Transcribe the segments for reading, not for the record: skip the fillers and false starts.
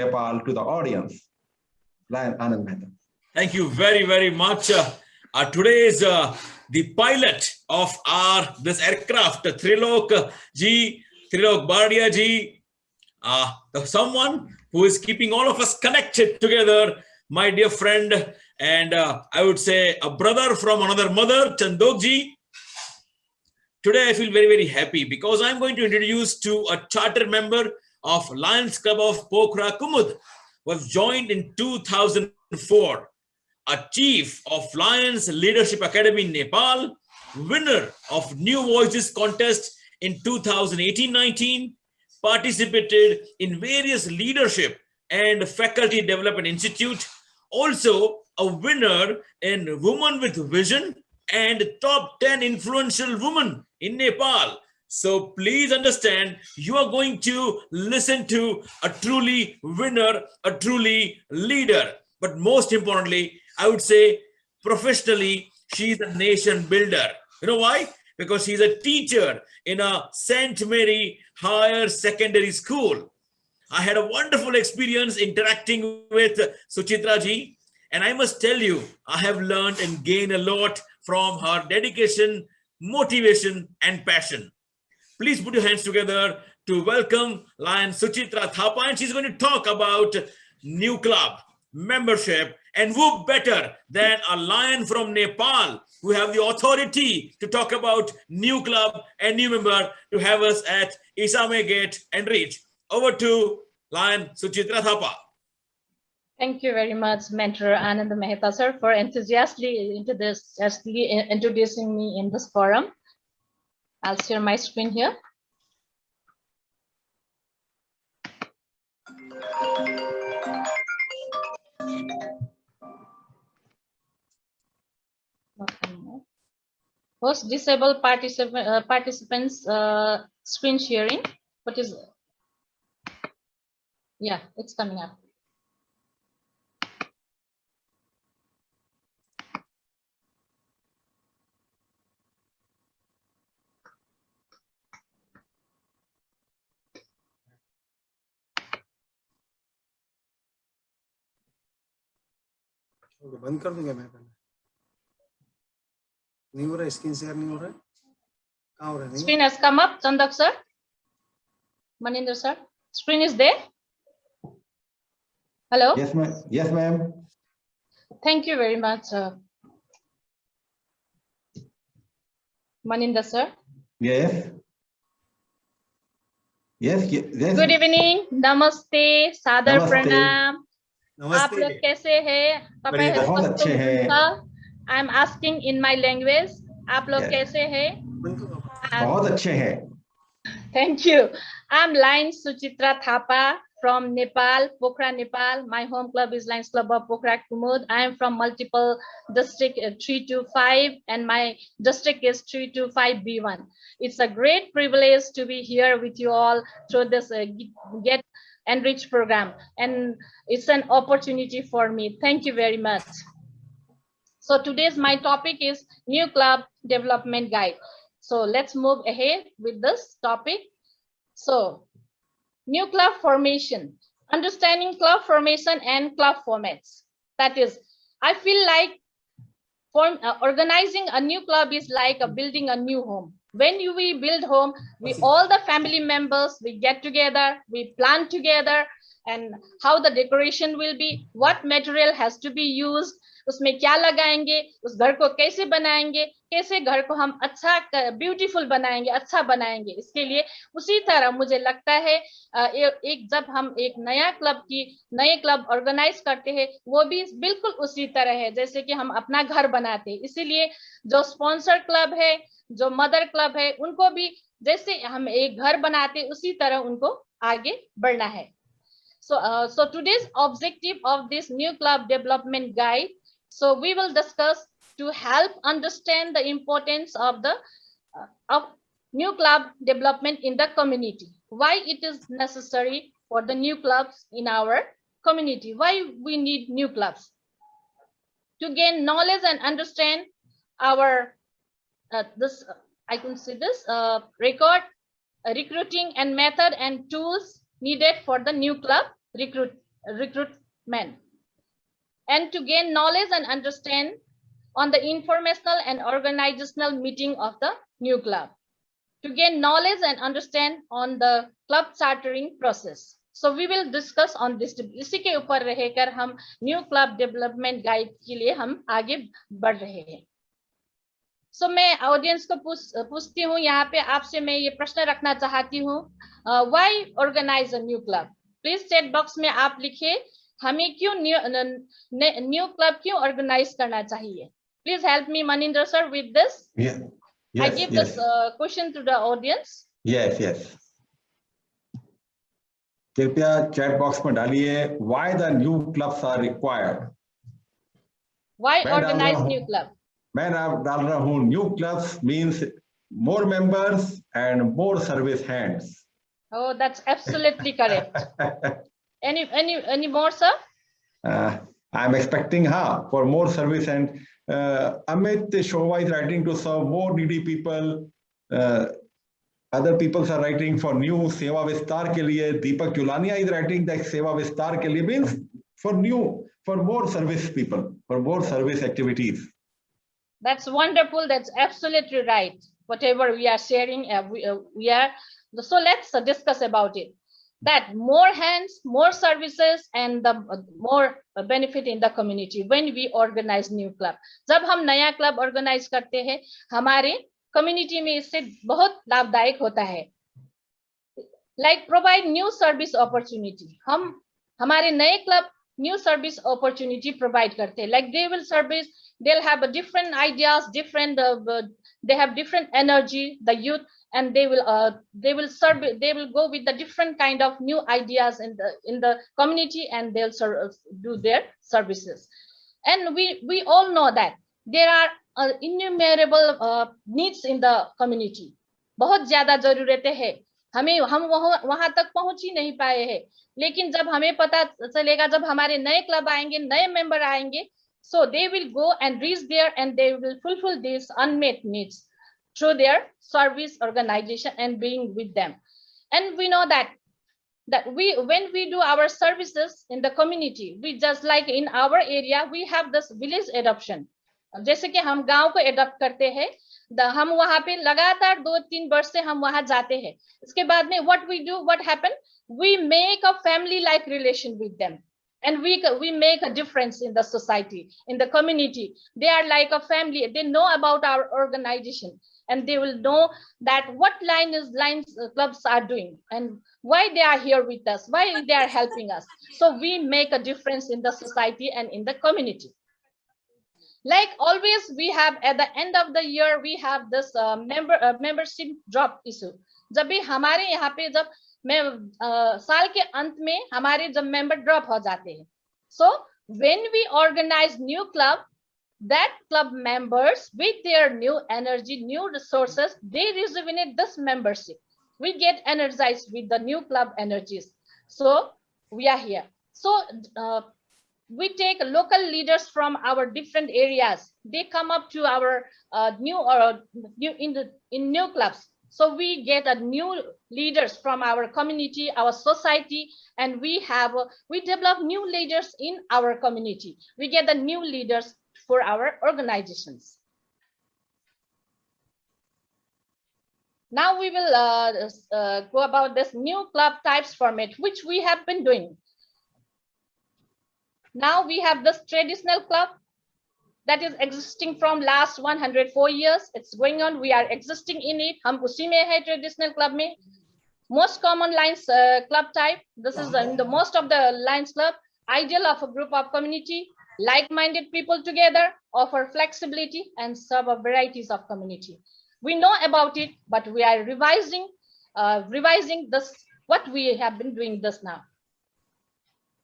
Nepal to the audience. Lion Anand Mehta. Thank you very, very much. Today is the pilot of this aircraft, Trilok ji, Trilok Bardia ji, someone who is keeping all of us connected together, my dear friend, and I would say a brother from another mother, Chandok ji. Today I feel very, very happy because I'm going to introduce to a charter member of Lions Club of Pokhara Kumud, was joined in 2004, a chief of Lions Leadership Academy in Nepal, winner of New Voices contest in 2018-19, participated in various leadership and faculty development institute, also a winner in Women with Vision and top 10 influential women in Nepal. So please understand, you are going to listen to a truly winner, a truly leader. But most importantly, I would say professionally, she's a nation builder. You know why? Because she's a teacher in a St. Mary Higher Secondary School. I had a wonderful experience interacting with Suchitra ji. And I must tell you, I have learned and gained a lot from her dedication, motivation, and passion. Please put your hands together to welcome Lion Suchitra Thapa, and she's going to talk about new club, membership, and who better than a lion from Nepal who have the authority to talk about new club and new member to have us at Isame Gate and Reach. Over to Lion Suchitra Thapa. Thank you very much, Mentor Anand Mehta, sir, for enthusiastically introducing me in this forum. I'll share my screen here. Host disabled participants screen sharing. What is? Yeah, it's coming up. बंद कर दूंगा मैं पहले नहीं हो रहा screen share नहीं हो रहा कहाँ हो रहा है Screen has come up, Chandak sir, Maninder sir. Screen is there. Hello. Yes, ma'am. Yes, ma'am. Thank you very much, Maninder sir. Yes. Yes. Yes. Good evening. Namaste. Sadar Namaste. Pranam. आप लोग नमस्ते कैसे हैं? बहुत अच्छे हैं। I'm asking in my language. आप लोग Yes. कैसे हैं? बहुत अच्छे हैं। Thank you. I'm Lion Suchitra Thapa from Nepal, Pokhara, Nepal. My home club is Lions Club of Pokhara Kumud. I am from multiple district 325 and my district is 325B1. It's a great privilege to be here with you all through this Get Enriched program, and it's an opportunity for me. Thank you very much. So today's my topic is new club development guide. So let's move ahead with this topic. So new club formation, understanding club formation and club formats. That is, I feel like organizing a new club is like building a new home. When we build home, we all the family members, we get together, we plan together, and how the decoration will be, what material has to be used, उसमें क्या लगाएंगे, उस घर को कैसे बनाएंगे, कैसे घर को हम अच्छा ब्यूटीफुल बनाएंगे, अच्छा बनाएंगे. इसके लिए उसी तरह मुझे लगता है एक जब हम एक नए क्लब ऑर्गेनाइज करते हैं, वो भी बिल्कुल उसी तरह है जैसे कि हम अपना घर बनाते हैं. इसीलिए जो स्पॉन्सर क्लब है, जो मदर क्लब है, उनको भी जैसे हम एक घर बनाते उसी तरह उनको आगे बढ़ना है. So today's objective of this new club development guide, so we will discuss to help understand the importance of the of new club development in the community, why it is necessary for the new clubs in our community, why we need new clubs, to gain knowledge and understand our this I can see this recruiting and method and tools needed for the new club recruitment, and to gain knowledge and understand on the informational and organizational meeting of the new club, to gain knowledge and understand on the club chartering process. So we will discuss on this. इसी के ऊपर रहकर हम new club development guide के लिए हम आगे बढ़ रहे हैं. So मैं ऑडियंस को पूछती हूँ, यहाँ पे आपसे मैं ये प्रश्न रखना चाहती हूँ, why organize a new club? Please chat box में आप लिखिए हमें क्यों न्यू क्लब क्यों ऑर्गेनाइज करना चाहिए. Please help me, Maninder sir, with this. Yeah. Yes, I give yes. this question to the audience. Yes, yes. कृपया चैट बॉक्स में डालिए why the new clubs are required. Why मैं डाल organize रहा हूं- new club? मैं डाल रहा हूँ new clubs means more members and more service hands. Oh, that's absolutely correct. Any more, sir? I'm expecting for more service, and Amit Shova is writing to serve more needy people. Other people are writing for new Seva Vistar ke liye. Deepak Chulania is writing that Seva Vistar ke liye means for more service people, for more service activities. That's wonderful. That's absolutely right. Whatever we are sharing, we are. So let's discuss about it. That more hands, more services, and the more benefit in the community when we organize new club. जब हम नया club organise करते हैं हमारे community में इससे बहुत लाभदायक होता है. Like provide new service opportunity. हम हमारे नए club new service opportunity provide करते हैं. Like they will service, they'll have a different ideas, different they have different energy, the youth, and they will serve, they will go with the different kind of new ideas in the community, and they'll do their services. And we all know that there are innumerable needs in the community. बहुत ज्यादा जरूरतें हैं, हम वहां तक पहुंच ही नहीं पाए हैं. लेकिन जब हमें पता चलेगा, जब हमारे नए क्लब आएंगे, नए मेंबर आएंगे, so they will go and reach there and they will fulfill these unmet needs through their service organization and being with them. And we know that when we do our services in the community, we just like in our area we have this village adoption. जैसे कि हम गांव को adopt करते हैं, हम वहां पे लगातार 2-3 वर्ष से हम वहां जाते हैं. इसके बाद में what happen, we make a family like relation with them, and we make a difference in the society, in the community. They are like a family. They know about our organization, and they will know that what lines clubs are doing and why they are here with us, why they are helping us. So we make a difference in the society and in the community. Like always, we have at the end of the year we have this membership drop issue. जब भी हमारे यहाँ पे जब साल के अंत में हमारे जब member drop हो जाते हैं, so when we organize new club, that club members with their new energy, new resources, they rejuvenate this membership. We get energized with the new club energies. So we are here. So we take local leaders from our different areas. They come up to our in new clubs. So we get a new leaders from our community, our society, and we develop new leaders in our community. We get the new leaders for our organizations. Now we will go about this new club types format, which we have been doing. Now we have this traditional club that is existing from last 104 years. It's going on. We are existing in it. हम उसी में है traditional club में. Most common lines club type. This is in the most of the lines club. Ideal of a group of community, like-minded people together, offer flexibility and serve a varieties of community. We know about it, but we are revising this. What we have been doing this now.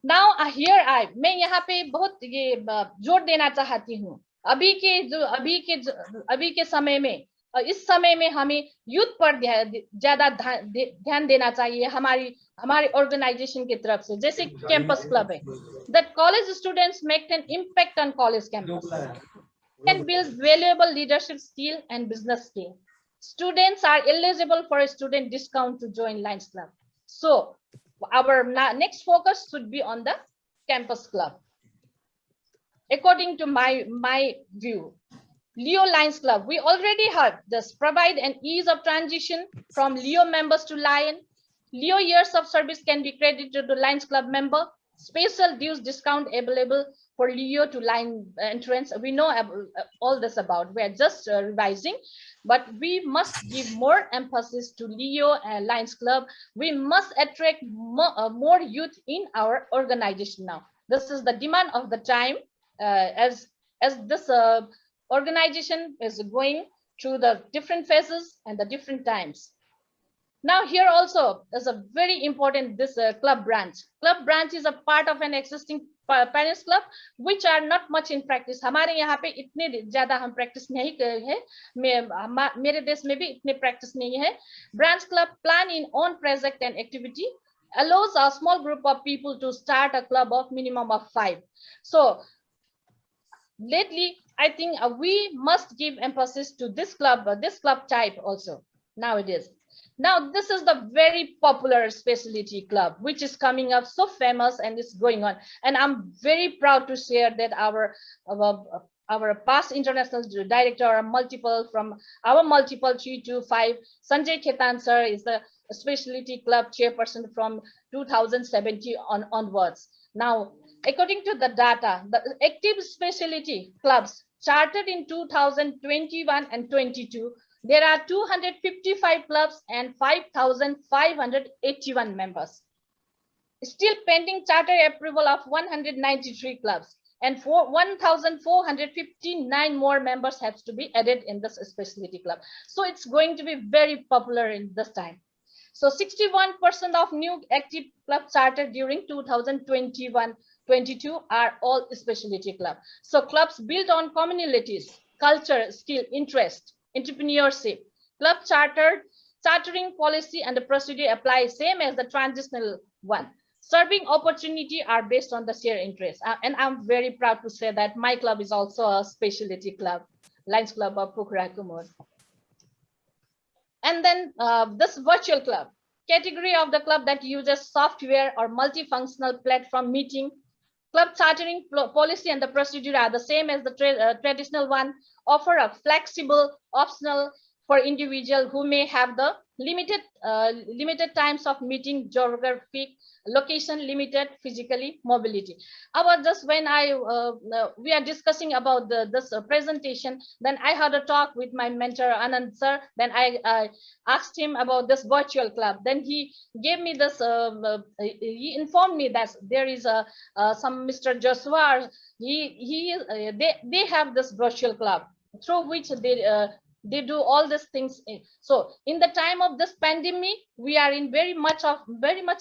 Now here मैं यहाँ पे बहुत ये जोर देना चाहती हूँ. अभी के समय में, इस समय में हमें यूथ पर ज्यादा ध्यान देना चाहिए हमारी ऑर्गेनाइजेशन की तरफ से. जैसे कैंपस क्लब है, that college students make an impact on college campus, can build valuable leadership skill and business skill. Students are eligible for a student discount to join Lions Club. So our next focus should be on the campus club. According to my view, Leo Lions Club, we already have this provide an ease of transition from Leo members to Lion. Leo years of service can be credited to Lions Club member. Special dues discount available for Leo to Lion entrance. We know all this about. We are just revising, but we must give more emphasis to Leo and Lions Club. We must attract more youth in our organization now. This is the demand of the time as this organization is going through the different phases and the different times. Now here also is a very important club branch. Club branch is a part of an existing parents club which are not much in practice. हमारे यहाँ पे इतने ज़्यादा हम practice नहीं कर है. मेरे देश में भी इतने practice नहीं है. Branch club plan in own project and activity allows a small group of people to start a club of minimum of 5. So lately, I think we must give emphasis to this club type also nowadays. Now, this is the very popular specialty club, which is coming up so famous and is going on. And I'm very proud to share that our past international director, from our multiple 325, Sanjay Khetan sir is the specialty club chairperson from 2017 onwards. Now, according to the data, the active specialty clubs chartered in 2021 and 22, there are 255 clubs and 5,581 members. Still pending charter approval of 193 clubs and 1,459 more members have to be added in this specialty club. So it's going to be very popular in this time. So 61% of new active clubs chartered during 2021-22 are all specialty club. So clubs built on commonalities, culture, skill, interest, entrepreneurship. Club chartering policy and the procedure apply same as the transitional one. Serving opportunity are based on the shared interest. And I'm very proud to say that my club is also a specialty club, Lions Club of Pokhara Kumur. And then this virtual club, category of the club that uses software or multifunctional platform meeting. Club chartering policy and the procedure are the same as the traditional one, offer a flexible optional for individual who may have the limited times of meeting, geographic location limited, physically mobility. Just when we are discussing about this presentation, then I had a talk with my mentor Anand sir. Then I asked him about this virtual club. Then he gave me this. He informed me that there is some Mr. Joshua. They have this virtual club through which they do all these things. So in the time of this pandemic, we are in very much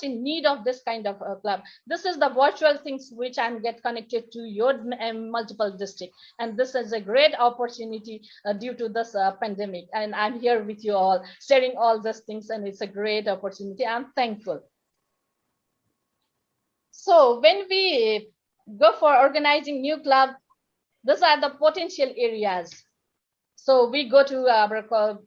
in need of this kind of club. This is the virtual things which I'm get connected to your multiple district, and this is a great opportunity due to this pandemic. And I'm here with you all, sharing all these things, and it's a great opportunity. I'm thankful. So when we go for organizing new club, these are the potential areas. So we go to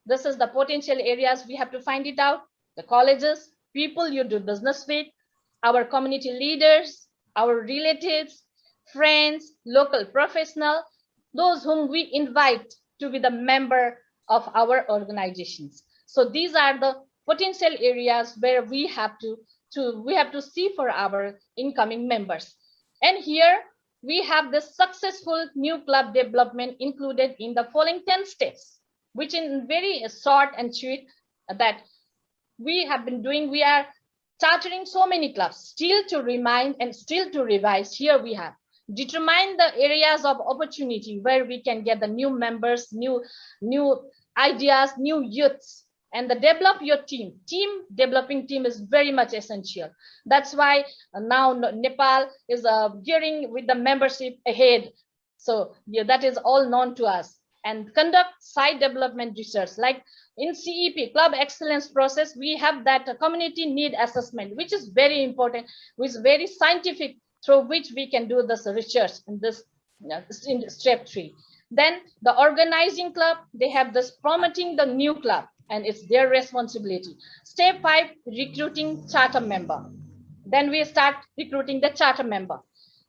this is the potential areas. We have to find it out. The colleges, people you do business with, our community leaders, our relatives, friends, local professionals, those whom we invite to be the member of our organizations. So these are the potential areas where we have to see for our incoming members. And here we have the successful new club development included in the following 10 steps, which in very short and sweet that we have been doing. We are chartering so many clubs, still to remind and still to revise. Here we have determine the areas of opportunity where we can get the new members, new ideas, new youths, and the develop your team. Developing team is very much essential. That's why now Nepal is gearing with the membership ahead. So yeah, that is all known to us. And conduct site development research. Like in CEP, Club Excellence Process, we have that community need assessment, which is very important, which is very scientific, through which we can do this research in this in step 3. Then the organizing club, they have this promoting the new club, and it's their responsibility. Step 5, recruiting charter member. Then we start recruiting the charter member.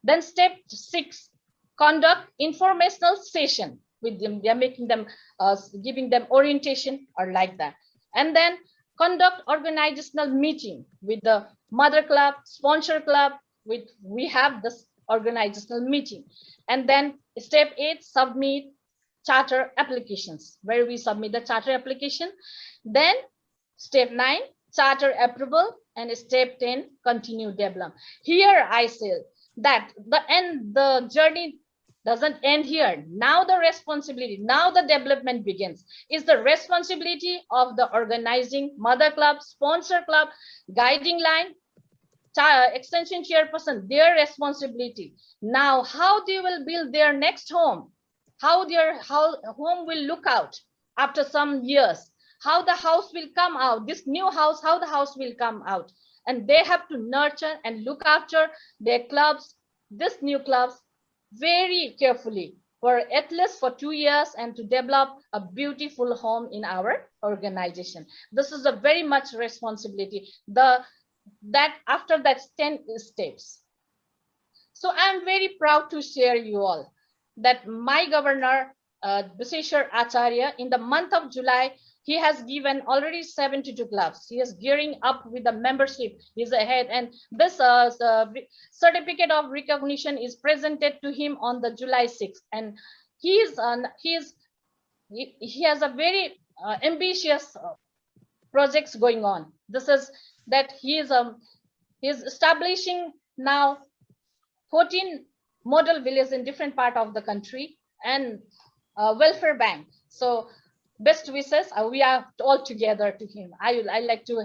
Then step 6, conduct informational session with them. They are making them, giving them orientation or like that. And then conduct organizational meeting with the mother club, sponsor club. We have this organizational meeting. And then step 8, submit charter applications, where we submit the charter application. Then step 9, charter approval, and step 10, continue development. Here I say that the journey doesn't end here. Now the responsibility, now the development begins. Is the responsibility of the organizing mother club, sponsor club, guiding line, extension chairperson, their responsibility. Now how they will build their next home, how home will look out after some years, how the house will come out, this new house, how the house will come out. And they have to nurture and look after their clubs, this new clubs, very carefully for at least for 2 years, and to develop a beautiful home in our organization. This is a very much responsibility. That after that 10 steps. So I'm very proud to share you all that my governor, Viseshwar Acharya, in the month of July, he has given already 72 clubs. He is gearing up with the membership. He's ahead, and this certificate of recognition is presented to him on the July 6th. And he has a very ambitious projects going on. This is that he is establishing now 14 model villages in different part of the country, and welfare bank. So best wishes. We are all together to him. I like to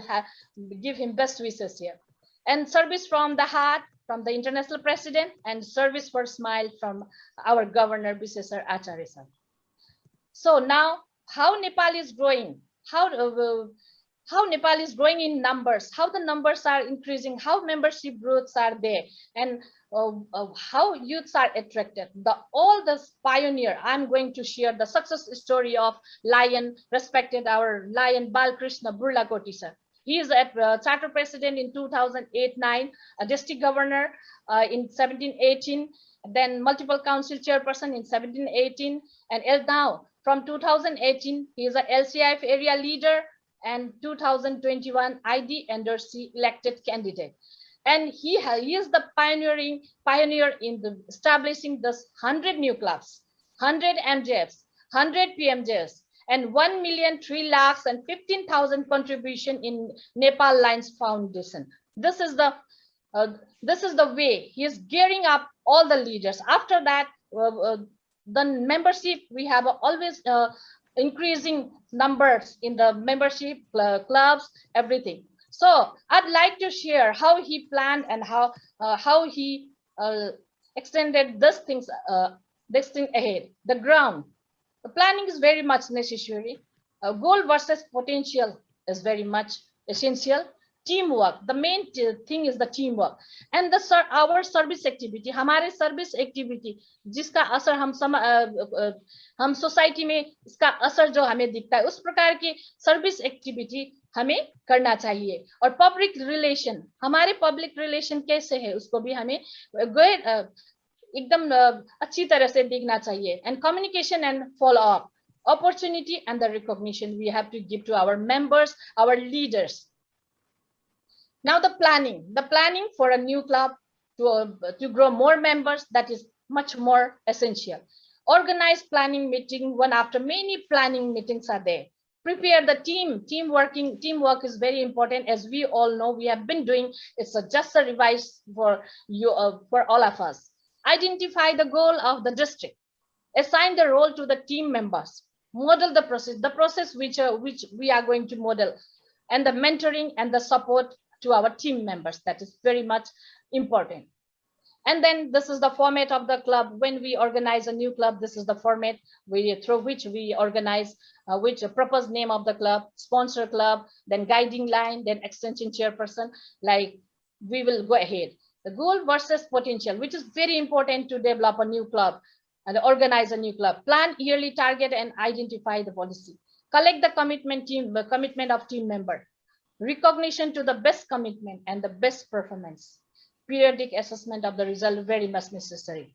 give him best wishes here. And service from the heart from the international president, and service for smile from our governor Viseshwar Acharya sir. So now how Nepal is growing, how Nepal is growing in numbers, how the numbers are increasing, how membership growths are there, and how youths are attracted. All this pioneer, I'm going to share the success story of Lion, respected our Lion Balkrishna Burlakoti sir. He is a charter president in 2008-9, a district governor in 17-18, then multiple council chairperson in 17-18, and now from 2018 he is a LCIF area leader, and 2021 ID NDRC elected candidate. And he is the pioneer in establishing this 100 new clubs, 100 MJFs, 100 PMJs, and 1,03,15,000 contribution in Nepal Lines Foundation. This is the way he is gearing up all the leaders. After that, the membership, we have always increasing numbers in the membership clubs, everything. So I'd like to share how he planned and how he extended this thing ahead. The ground, the planning is very much necessary. Goal versus potential is very much essential. Teamwork, the main thing is the teamwork. And our service activity, हमारे service activity जिसका असर हम society में इसका असर जो हमें दिखता है, उस प्रकार की सर्विस एक्टिविटी हमें करना चाहिए. और पब्लिक रिलेशन, हमारे पब्लिक रिलेशन कैसे है उसको भी हमें एकदम अच्छी तरह से देखना चाहिए. And communication and follow up, opportunity and the recognition we have to give to our members, our leaders. Now the planning for a new club to grow more members, that is much more essential. Organized planning meeting, one after many planning meetings are there. Prepare the teamwork is very important, as we all know, we have been doing. It's just a revise for you, for all of us. Identify the goal of the district. Assign the role to the team members. Model the process which we are going to model, and the mentoring and the support to our team members. That is very much important. And then this is the format of the club. When we organize a new club, this is the format through which we organize, which proposed name of the club, sponsor club, then guiding line, then extension chairperson, like we will go ahead. The goal versus potential, which is very important to develop a new club and organize a new club. Plan yearly target and identify the policy. Collect the commitment of team member. recognition to the best commitment and the best performance. Periodic assessment of the result very much necessary.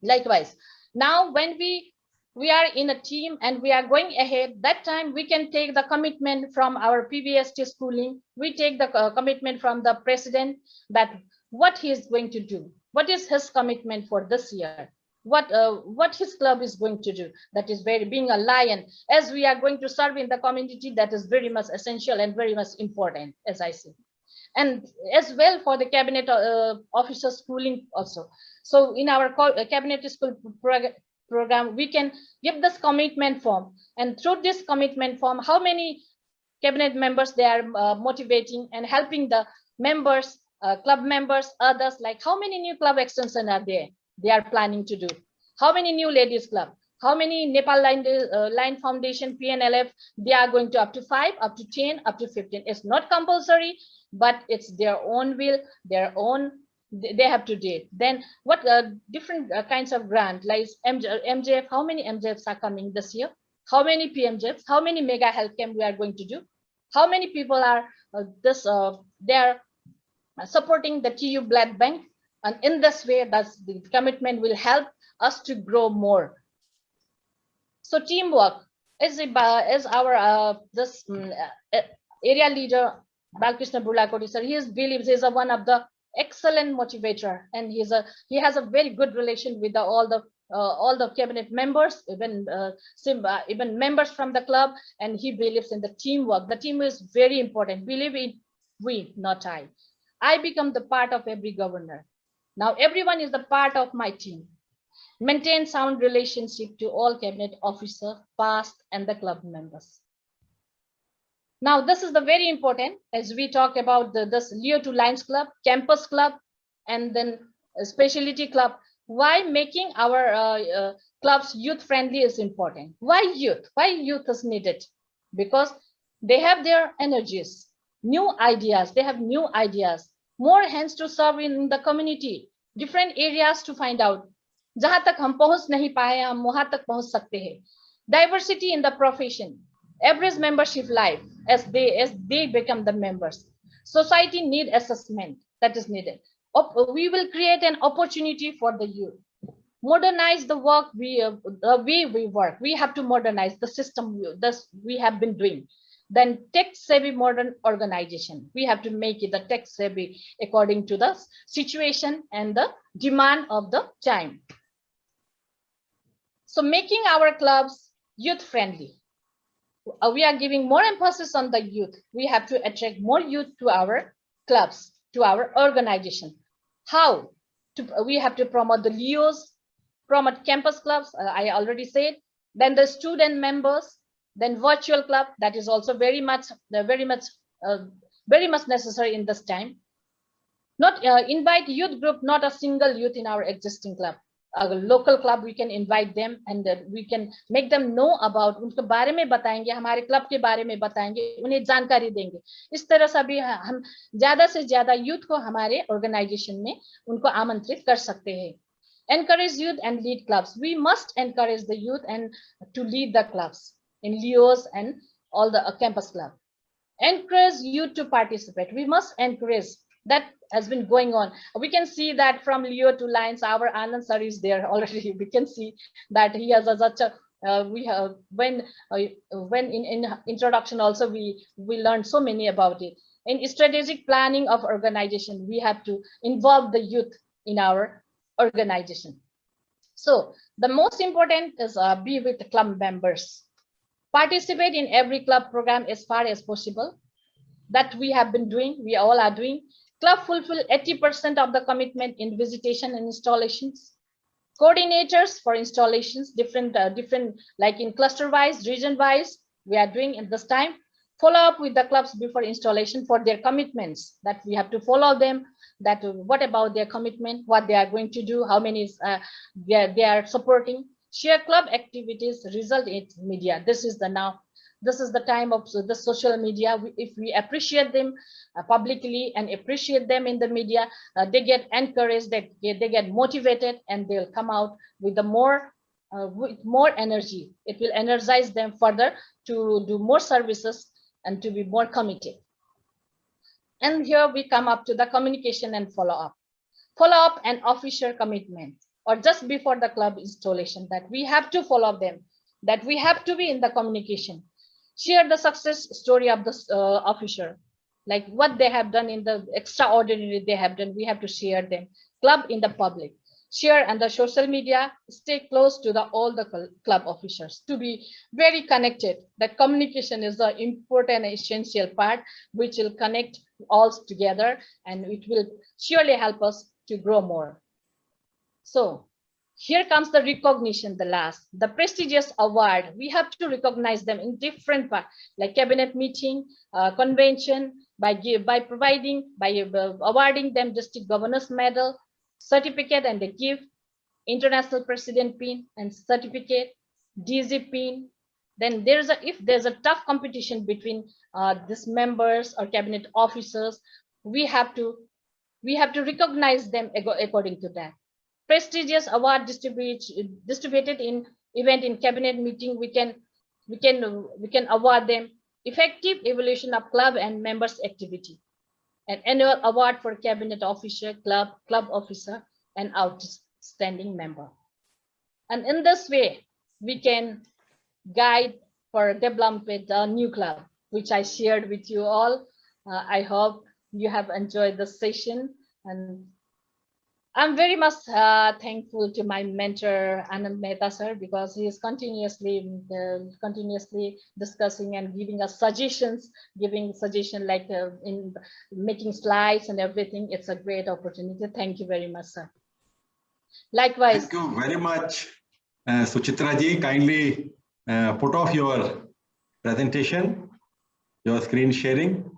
Likewise, now when we are in a team and we are going ahead, that time we can take the commitment from our PVST schooling. We take the commitment from the president that what he is going to do, what is his commitment for this year, what his club is going to do. That is very, being a lion, as we are going to serve in the community, that is very much essential and very much important, as I see. And as well for the cabinet officer schooling also. So in our cabinet school program, we can give this commitment form, and through this commitment form, how many cabinet members they are motivating and helping the members, club members, others, like how many new club extension are there they are planning to do, how many new ladies club, how many Nepal Line Foundation PNLF they are going to, up to 5, up to 10, up to 15. It's not compulsory, but it's their own will, their own, they have to do it. Then what different kinds of grant, like MJF, how many MJFs are coming this year, how many PMJFs, how many mega health camp we are going to do, how many people are they are supporting the TU Blood Bank. And in this way, that's the commitment will help us to grow more. So teamwork is our this area leader Balkrishna Burlakoti sir. He believes he's one of the excellent motivator, and he has a very good relation with all the cabinet members, even members from the club, and he believes in the teamwork. The team is very important. Believe in we, not I. I become the part of every governor. Now everyone is the part of my team. Maintain sound relationship to all cabinet officers, past and the club members. Now this is the very important, as we talk about this Leo 2 Lions Club, campus club, and then a specialty club. Why making our clubs youth friendly is important? Why youth? Why youth is needed? Because they have their energies, new ideas. They have new ideas, more hands to serve in the community, different areas to find out. जहां तक हम पहुंच नहीं पाए, हम वहां तक पहुंच सकते हैं. Diversity in the profession, average membership life as they become the members. Society need assessment that is needed. We will create an opportunity for the youth. Modernize the work the way we work. We have to modernize the system we have been doing. Then tech-savvy modern organization. We have to make it the tech-savvy according to the situation and the demand of the time. So making our clubs youth-friendly. We are giving more emphasis on the youth. We have to attract more youth to our clubs, to our organization. How? We have to promote the Leos, promote campus clubs, I already said. Then the student members, then virtual club, that is also very much necessary in this time. Not invite youth group, not a single youth in our existing club. A local club, we can invite them and we can make them know about, उनके बारे में बताएंगे, हमारे club के बारे में बताएंगे, उन्हें जानकारी देंगे. इस तरह से भी हम ज्यादा से ज्यादा यूथ को हमारे ऑर्गेनाइजेशन में उनको आमंत्रित कर सकते हैं. Encourage youth and lead clubs. We must encourage the youth and to lead the clubs in Leos and all the campus club. Encourage youth to participate. We must encourage. That has been going on. We can see that from Leo 2 Lions, our Anand sir is there already. We can see that he has such a we have when in introduction also we learned so many about it. In strategic planning of organization, we have to involve the youth in our organization. So the most important is be with the club members. Participate in every club program as far as possible. That we have been doing, we all are doing. Club fulfill 80% of the commitment in visitation and installations. Coordinators for installations, different like in cluster wise, region wise, we are doing at this time. Follow up with the clubs before installation for their commitments, that we have to follow them, that what about their commitment, what they are going to do, how many they are supporting. Share club activities, result in media. This is the time of the social media. If we appreciate them publicly and appreciate them in the media, they get encouraged, they get motivated, and they'll come out with more energy. It will energize them further to do more services and to be more committed. And here we come up to the communication and follow-up. Follow-up and official commitment, or just before the club installation, that we have to follow them, that we have to be in the communication. Share the success story of the officer, like what they have done in the extraordinary they have done. We have to share them. Club in the public. Share on the social media, stay close to all the club officers to be very connected. That communication is the important and essential part which will connect all together, and it will surely help us to grow more. So here comes the recognition, the prestigious award. We have to recognize them in different parts, like cabinet meeting, convention, by awarding them district governors medal, certificate and a gift, international president pin and certificate, DG pin. Then if there's a tough competition between these members or cabinet officers, we have to recognize them according to that. Prestigious award distributed in event in cabinet meeting, we can award them. Effective evaluation of club and members activity. An annual award for cabinet officer, club officer, and outstanding member. And in this way, we can guide for development a new club, which I shared with you all. I hope you have enjoyed the session, and I'm very much thankful to my mentor Anand Mehta sir, because he is continuously discussing and giving us suggestions, like in making slides and everything. It's a great opportunity. Thank you very much, sir. Likewise. Thank you very much, Suchitra ji. Kindly put off your presentation, your screen sharing.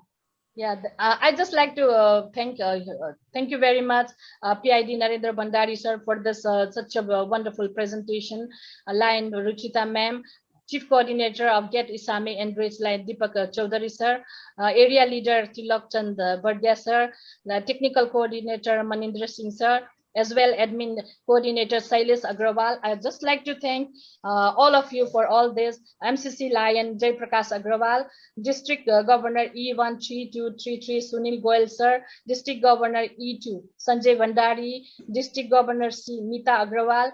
Yeah, I just like to thank you very much, PID Narendra Bhandari sir, for this such a wonderful presentation. Lion Ruchita ma'am, Chief Coordinator of Get Isame Enrich Lion Deepak Chaudhary sir, Area Leader Tilak Chand Bardia sir, the Technical Coordinator Manindra Singh sir, as well Admin Coordinator Silas Agrawal. I'd just like to thank all of you for all this. MCC Lion Jay Prakash Agrawal, District Governor E13233 Sunil Goyal sir, District Governor E2 Sanjay Bhandari, District Governor C Nita Agrawal,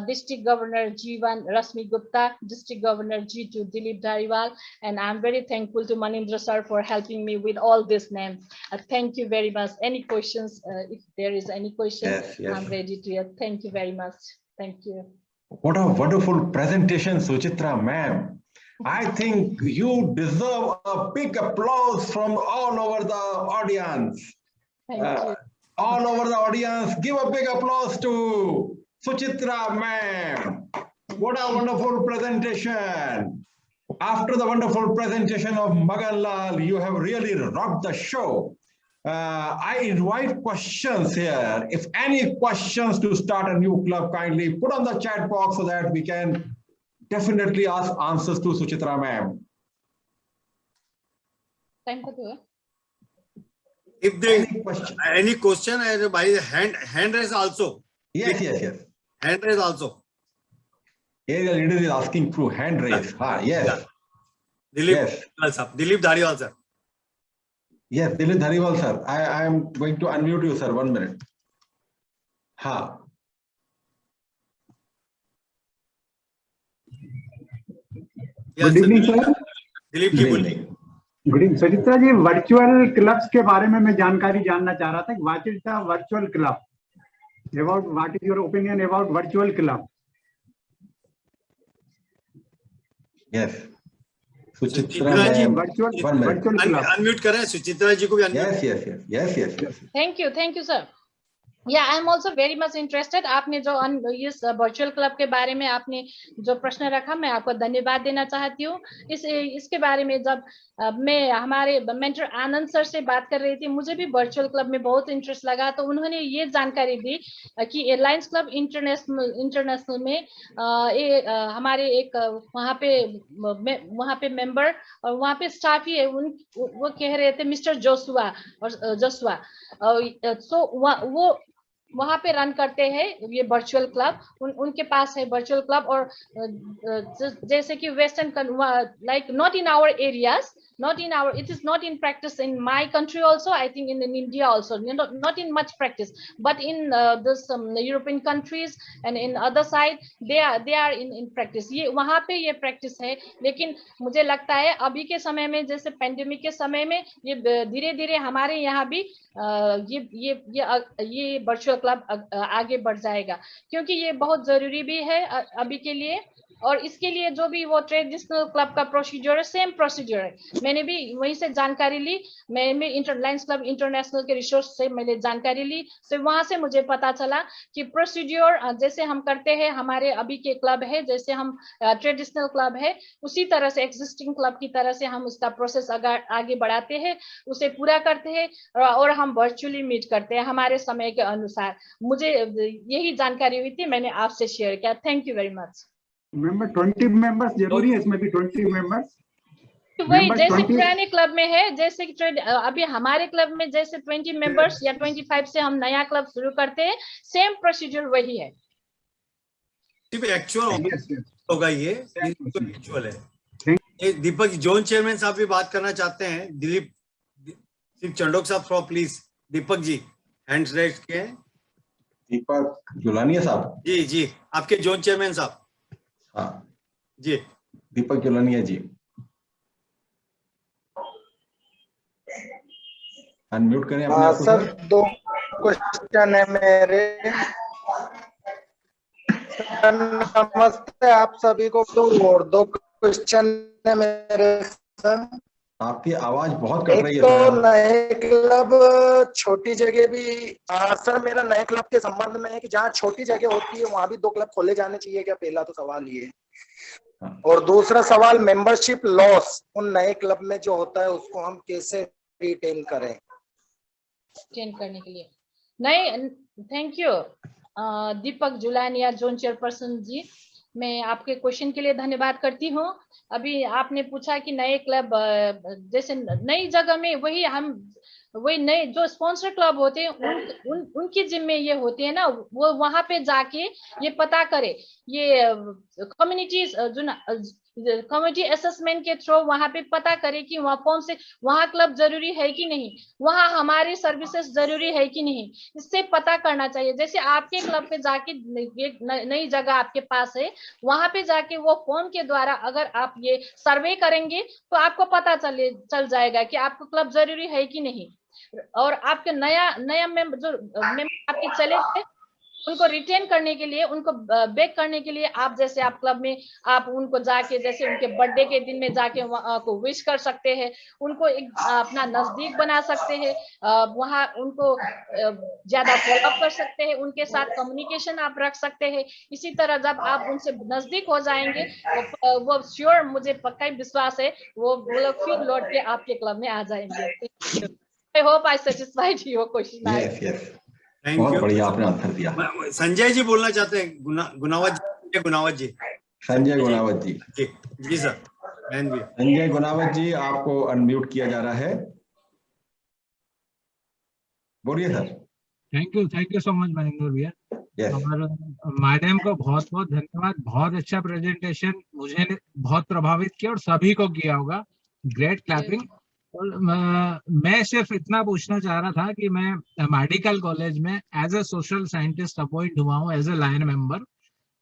District Governor G1 Rasmi Gupta, District Governor G2 Dilip Dhariwal, and I'm very thankful to Manindra sir for helping me with all these names. Thank you very much. Any questions? If there is any question, yes. I'm ready to hear. Thank you very much. Thank you. What a wonderful presentation, Suchitra ma'am. I think you deserve a big applause from all over the audience. Thank you. All over the audience, give a big applause to Suchitra ma'am. What a wonderful presentation. After the wonderful presentation of Magan Lal, you have really rocked the show. I invite questions here. If any questions to start a new club, kindly put on the chat box so that we can definitely ask answers to Suchitra ma'am. Thank you. If there any question, by hand raise also. Yes. Hand raise also. Area leader is asking through hand raise. Yes. Dilip Dhariwal sir. Yes, Dilip Dhariwal sir. I am going to unmute you, sir. 1 minute. Yes, good evening sir. Dilip ji बोलिए। Good evening Suchitra ji, virtual clubs के बारे में मैं जानकारी जानना चाह रहा था। What is the virtual club? About what is your opinion about virtual club? Yes, Suchitra ji virtual club unmute करें, सुचित्रा जी को भी unmute. Yes. Thank you sir. Yeah, I'm also very much interested. आपने जो इस वर्चुअल क्लब के बारे में आपने जो प्रश्न रखा, मैं आपको धन्यवाद देना चाहती हूँ। इसके बारे में जब मैं हमारे मेंटर आनंद सर से बात कर रही थी, मुझे भी वर्चुअल क्लब में बहुत इंटरेस्ट लगा। तो उन्होंने ये जानकारी दी कि एयरलाइंस क्लब इंटरनेशनल में हमारे एक वहाँ पे मेंबर और वहाँ पे स्टाफ ही है, वो कह रहे थे मिस्टर जोसुआ। सो वो वहाँ पे रन करते हैं ये वर्चुअल क्लब। उनके पास है वर्चुअल क्लब। और जैसे कि western like not in our areas, not in our, it is not in practice in my country also, I think in India also, not in much practice, but in this European countries and in other side they are in practice. ये वहाँ पे ये practice है, लेकिन मुझे लगता है अभी के समय में, जैसे पेंडेमिक के समय में, ये धीरे धीरे हमारे यहाँ भी ये वर्चुअल क्लब आगे बढ़ जाएगा, क्योंकि ये बहुत जरूरी भी है अभी के लिए। और इसके लिए जो भी वो ट्रेडिशनल क्लब का प्रोसीजर है, सेम प्रोसीजर है। मैंने भी वहीं से जानकारी ली, मैं लायंस क्लब इंटरनेशनल के रिसोर्स से मैंने जानकारी ली, तो वहां से मुझे पता चला कि प्रोसीजर जैसे हम करते हैं हमारे अभी के क्लब है, जैसे हम ट्रेडिशनल क्लब है, उसी तरह से एक्जिस्टिंग क्लब की तरह से हम उसका प्रोसेस आगे बढ़ाते हैं, उसे पूरा करते हैं और हम वर्चुअली मीट करते हैं हमारे समय के अनुसार। मुझे यही जानकारी हुई थी, मैंने आपसे शेयर किया। Thank you very much. Member 20 members जरूरी है इसमें भी, 20 मेंबर्स वही जैसे पुराने क्लब में है, जैसे अभी हमारे क्लब में जैसे 20 मेंबर्स या 25 से हम नया क्लब शुरू करते हैं, सेम प्रोसीजर वही है। एक्चुअल होगा ये एक्चुअल है। दीपक जोन चेयरमैन साहब भी बात करना चाहते हैं। दिलीप सिंह चंडोक साहब from please. Deepak ji hands raise किए हैं। दीपक जुलानिया साहब जी जी, आपके जोन चेयरमैन साहब। हाँ जी दीपक जुलानिया जी, अनम्यूट करें अपने आप को। सर 2 क्वेश्चन है मेरे। नमस्ते आप सभी को। और 2 क्वेश्चन है मेरे सर। आपकी आवाज बहुत कट रही है। एक तो नए क्लब छोटी जगह भी सर, मेरा नए क्लब के संबंध में है कि जहाँ छोटी जगह होती है वहां भी 2 क्लब खोले जाने चाहिए क्या? पहला तो सवाल ये। और दूसरा सवाल, मेंबरशिप लॉस उन नए क्लब में जो होता है उसको हम कैसे रिटेन करें? रिटेन करने के लिए नहीं, thank you Deepak Julania zone chairperson ji, मैं आपके क्वेश्चन के लिए धन्यवाद करती हूँ। अभी आपने पूछा कि नए क्लब जैसे नई जगह में वही नए जो स्पॉन्सर क्लब होते हैं उनकी जिम्मे ये होते हैं ना, वो वहां पे जाके ये पता करे, ये कम्युनिटी असेसमेंट के थ्रू वहां पे पता करे कि वहाँ क्लब जरूरी है कि नहीं, वहाँ हमारी सर्विसेज जरूरी है कि नहीं, इससे पता करना चाहिए। जैसे आपके क्लब पे जाके नई जगह आपके पास है, वहां पे जाके वो फॉर्म के द्वारा अगर आप ये सर्वे करेंगे तो आपको पता चल जाएगा कि आपको क्लब जरूरी है कि नहीं। और आपके नया मेंबर जो मेंबर आपके चले थे उनको रिटेन करने के लिए, उनको बैक करने के लिए आप जैसे आप क्लब में आप उनको जाके जैसे उनके बर्थडे के दिन में जाके को विश कर सकते हैं, उनको एक अपना नजदीक बना सकते हैं, वहाँ उनको ज्यादा फॉलोअप कर सकते हैं, उनके साथ कम्युनिकेशन आप रख सकते हैं। इसी तरह जब आप उनसे नजदीक हो जाएंगे वो श्योर, मुझे पक्का विश्वास है वो लोग फिर लौट के आपके क्लब में आ जाएंगे। I hope I satisfied your question. Yes, yes. बहुत बढ़िया आपने आंसर दिया। संजय जी बोलना चाहते हैं। गुनावत जी। संजय गुनावत जी। जी सर। संजय गुनावत जी, आपको अनम्यूट किया जा रहा है, बोलिए sir. Thank you so much Mahendra भैया। और मैडम को बहुत बहुत धन्यवाद, बहुत अच्छा प्रेजेंटेशन, मुझे बहुत प्रभावित किया और सभी को किया होगा। Great clapping. और मैं सिर्फ इतना पूछना चाह रहा था कि मैं मेडिकल कॉलेज में as a social scientist appoint हुआ हूँ एज ए लायन मेंबर,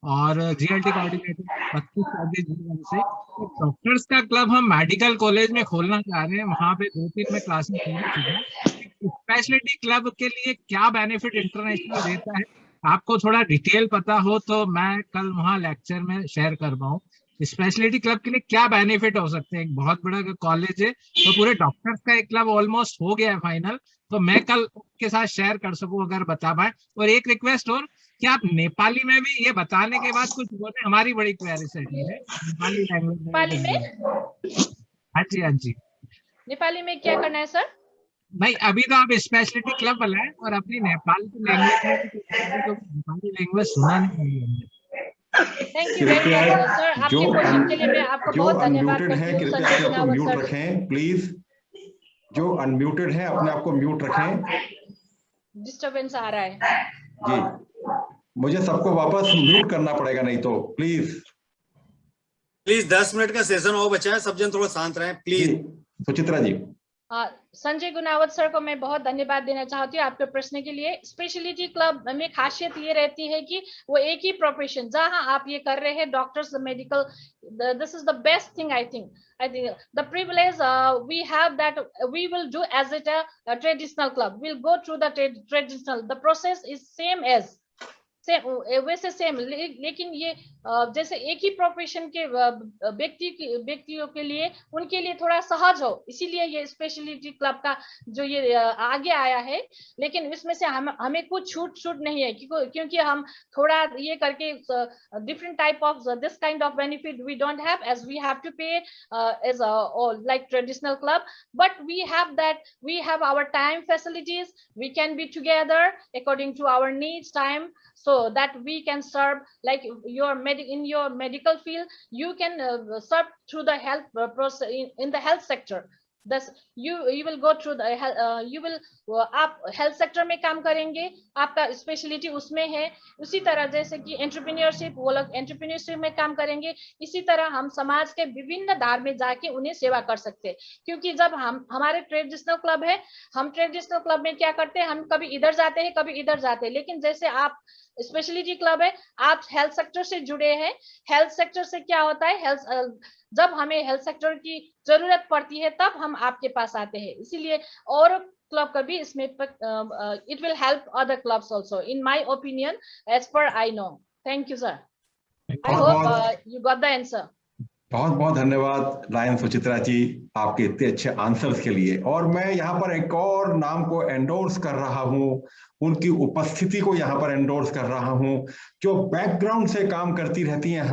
और जीएलटी कोऑर्डिनेटर 25 जीवन से। तो डॉक्टर्स का क्लब हम मेडिकल कॉलेज में खोलना चाह रहे हैं, वहाँ पे 2-3 में क्लासेस होंगी। स्पेशलिटी क्लब के लिए क्या बेनिफिट इंटरनेशनल देता है, आपको थोड़ा डिटेल पता हो तो मैं कल वहाँ लेक्चर में शेयर कर पाऊँ। स्पेशलिटी क्लब के लिए क्या बेनिफिट हो सकते हैं? एक बहुत बड़ा कॉलेज है तो पूरे डॉक्टर्स का एक क्लब ऑलमोस्ट हो गया है फाइनल, तो मैं कल के साथ शेयर कर सकूं अगर बता पाए। और एक रिक्वेस्ट और, क्या आप नेपाली में भी ये बताने के बाद कुछ बोले? हमारी बड़ी क्यूरियोसिटी है नेपाली लैंग्वेज में। नेपाली में? हाँ जी। नेपाली में क्या करना है सर? नहीं, अभी तो आप स्पेशलिटी क्लब बनाए और अपनी नेपाल की लैंग्वेज में नेपाली लैंग्वेज सुना नहीं है। Thank you very much sir, आपके क्वेश्चन के लिए मैं आपको बहुत धन्यवाद करती हूँ। कृपया अपने आप को म्यूट रखें प्लीज। जो अनम्यूटेड है अपने आप को म्यूट रखें, डिस्टरबेंस आ रहा है जी। मुझे सबको वापस म्यूट करना पड़ेगा नहीं तो प्लीज 10 मिनट का सेशन और बचा है, सब जन थोड़ा शांत रहें प्लीज। सुचित्रा जी। संजय गुनावत सर को मैं बहुत धन्यवाद देना चाहती हूँ आपके प्रश्न के लिए। स्पेशलिटी क्लब में खासियत ये रहती है कि वो एक ही प्रोफेशन, जहाँ आप ये कर रहे हैं doctors, medical, this is the best thing I think the privilege we have that we will do as it a traditional club. We'll go through the traditional, the process is same as वैसे same, लेकिन ये जैसे एक ही profession के व्यक्तियों के लिए, उनके लिए थोड़ा सहज हो, इसीलिए ये स्पेशलिटी क्लब का जो ये आगे आया है। लेकिन इसमें से हमें कुछ छूट नहीं है, क्योंकि हम थोड़ा ये करके different type of this kind of benefit we don't have, as we have to pay as like traditional club, but we have our time facilities, we can be together according to our needs time, so that we can serve like in your medical field, you can serve through the health process in the health sector. Thus you will go through the you will आप health sector में काम करेंगे, आपका speciality उसमें है। उसी तरह जैसे कि एंटरप्रेन्योरशिप, वो लोग एंटरप्रेन्योरशिप में काम करेंगे, इसी तरह हम समाज के विभिन्न धार में जाके उन्हें सेवा कर सकते हैं। क्योंकि जब हमारे ट्रेडिशनल क्लब है, हम ट्रेडिशनल क्लब में क्या करते हैं, हम कभी इधर जाते हैं कभी इधर जाते हैं, लेकिन जैसे आप स्पेशलिटी क्लब है, आप हेल्थ सेक्टर से जुड़े हैं। हेल्थ सेक्टर से क्या होता है, जब हमें हेल्थ सेक्टर की जरूरत पड़ती है तब हम आपके पास आते हैं। इसीलिए और क्लब का भी इसमें it will help other clubs also, in my opinion, as per I know. Thank you sir, I hope you got the answer. बहुत बहुत धन्यवाद लायन सुचित्रा जी आपके इतने अच्छे आंसर्स के लिए। और मैं यहाँ पर एक और नाम को एंडोर्स कर रहा हूँ, उनकी उपस्थिति को यहाँ पर एंडोर्स कर रहा हूँ, जो बैकग्राउंड से काम करती रहती हैं,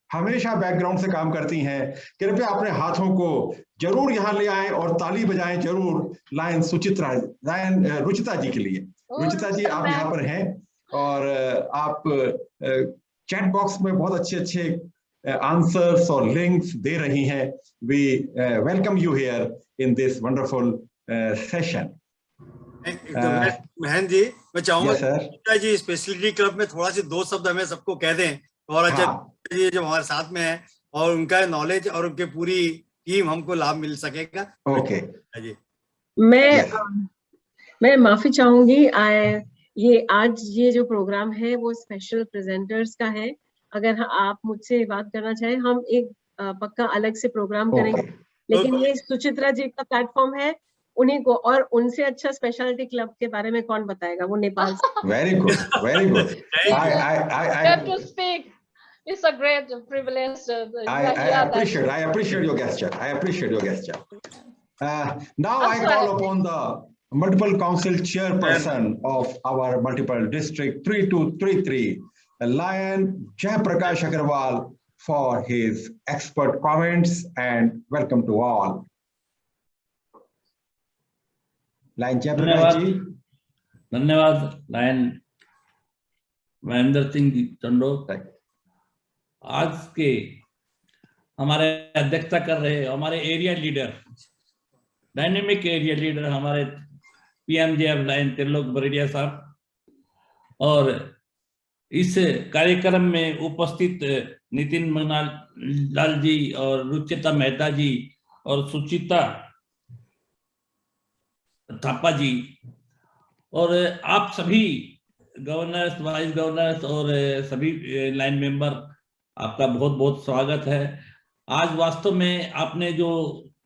हमेशा बैकग्राउंड से काम करती हैं। कृपया अपने हाथों को जरूर यहाँ ले आएं और ताली बजाएं जरूर लायन रुचिता जी के लिए। रुचिता जी आप यहाँ पर हैं और आप चैट बॉक्स में बहुत अच्छे आंसर्स और लिंक्स दे रही हैं। We welcome you here in this wonderful session. Mahendra ji, मैं चाहूंगा जी स्पेशलिटी क्लब में थोड़ा सी 2 शब्द हमें सबको कह दें, और अच्छा ये जो हमारे साथ में है और उनका नॉलेज और उनके पूरी टीम हमको लाभ मिल सकेगा। ओके जी, मैं माफी चाहूंगी, ये आज ये जो प्रोग्राम है वो स्पेशल प्रेजेंटर्स का है। अगर आप मुझसे बात करना चाहें, हम एक पक्का अलग से प्रोग्राम करेंगे, लेकिन ये सुचित्रा जी का प्लेटफॉर्म है, उन्हीं को, और उनसे अच्छा स्पेशलिटी क्लब के बारे में कौन बताएगा, वो नेपाल से। Very good I have to speak. It's a great privilege. I appreciate your gesture. Now I call upon the multiple council chairperson of our multiple district 3233, Lion Jayaprakash Agarwal, for his expert comments, and welcome to all. Lion Jayaprakash ji. धन्यवाद lion Mahendra Singh Chandok. आज के हमारे अध्यक्षता कर रहे हमारे area leader, dynamic area leader हमारे पीएमजेएफ lion Trilok Bardia साहब, और इस कार्यक्रम में उपस्थित नितिन मंगलाल जी और रुचिता मेहता जी और सुचिता थापा जी, और आप सभी गवर्नर्स, वाइस गवर्नर्स और सभी लाइन मेंबर, आपका बहुत बहुत स्वागत है। आज वास्तव में आपने जो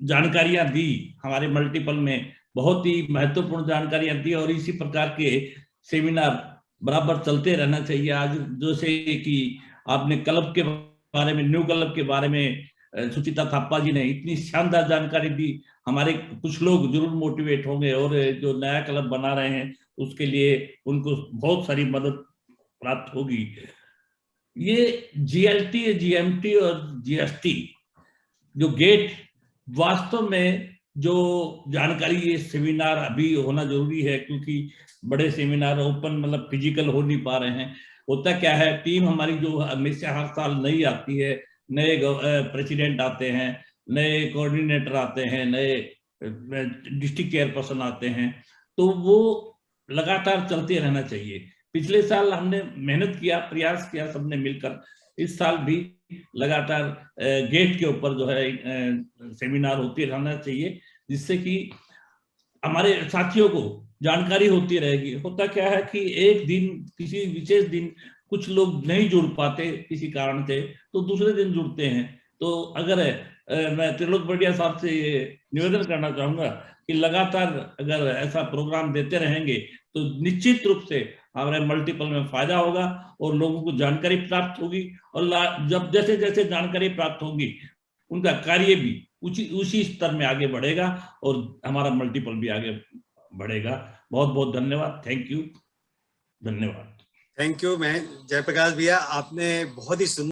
जानकारियां दी हमारे मल्टीपल में, बहुत ही महत्वपूर्ण जानकारियां दी, और इसी प्रकार के सेमिनार बराबर चलते रहना चाहिए। आज जैसे कि आपने क्लब के बारे में, न्यू क्लब के बारे में सुचिता थापा जी ने इतनी शानदार जानकारी दी, हमारे कुछ लोग जरूर मोटिवेट होंगे, और जो नया क्लब बना रहे हैं उसके लिए उनको बहुत सारी मदद प्राप्त होगी। ये जीएलटी, जीएमटी और जीएसटी जो गेट, वास्तव में जो जानकारी, ये सेमिनार अभी होना जरूरी है, क्योंकि बड़े सेमिनार ओपन मतलब फिजिकल हो नहीं पा रहे हैं। होता क्या है, टीम हमारी जो हमेशा हर साल नई आती है, नए प्रेसिडेंट आते हैं, नए कोऑर्डिनेटर आते हैं, नए डिस्ट्रिक्ट चेयरपर्सन आते हैं, तो वो लगातार चलते रहना चाहिए। पिछले साल हमने मेहनत किया, प्रयास किया सबने मिलकर, इस साल भी लगातार गेट के ऊपर जो है सेमिनार होती रहना चाहिए, जिससे कि हमारे साथियों को जानकारी होती रहेगी। होता क्या है कि एक दिन, किसी विशेष दिन कुछ लोग नहीं जुड़ पाते किसी कारण से, तो दूसरे दिन जुड़ते हैं। तो अगर मैं त्रिलोक बड़िया साहब से निवेदन करना चाहूंगा कि लगातार अगर ऐसा प्रोग्राम देते रहेंगे तो निश्चित रूप से हमारे मल्टीपल में फायदा होगा और लोगों को जानकारी प्राप्त होगी, और जब जैसे जैसे जानकारी प्राप्त होगी उनका कार्य भी उसी स्तर में आगे बढ़ेगा और हमारा मल्टीपल भी आगे बढ़ेगा। बहुत बहुत धन्यवाद। Thank you. धन्यवाद। Thank you. मैं जयप्रकाश भैया, आपने बहुत ही सुंदर